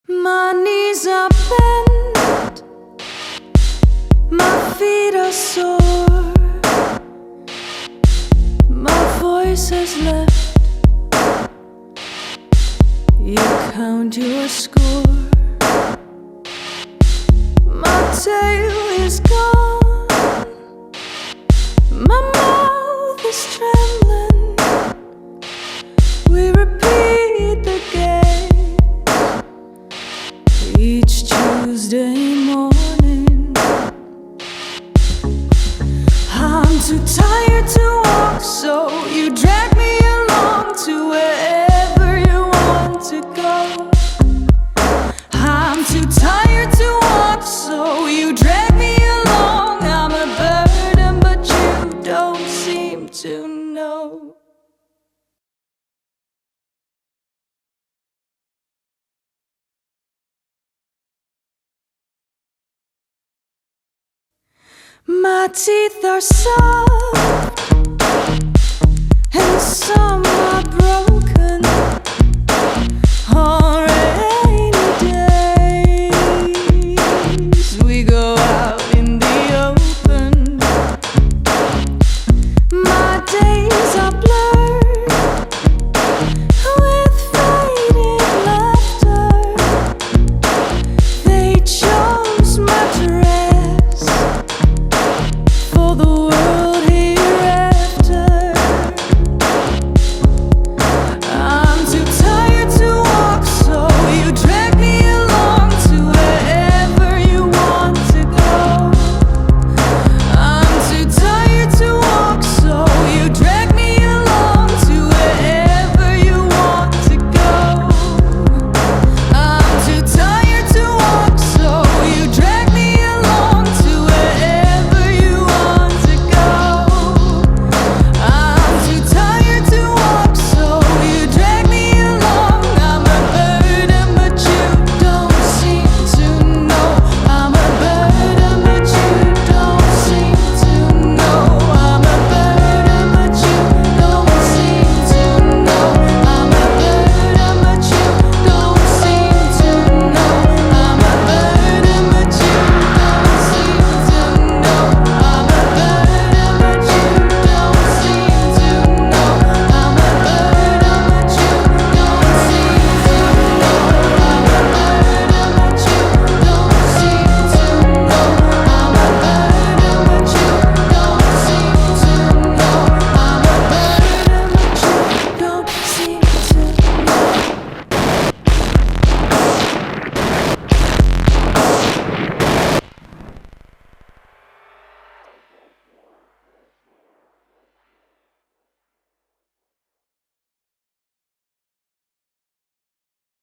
My knees are bent, my feet are sore, my voice has left. You count your score. My tail is gone, my mouth is trembling. We repeat the game each Tuesday morning. I'm too tired to walk, so you drag me along to wherever you want to go. I'm too tired to walk, so you drag me along. I'm a burden, but you don't seem to know. My teeth are soft and so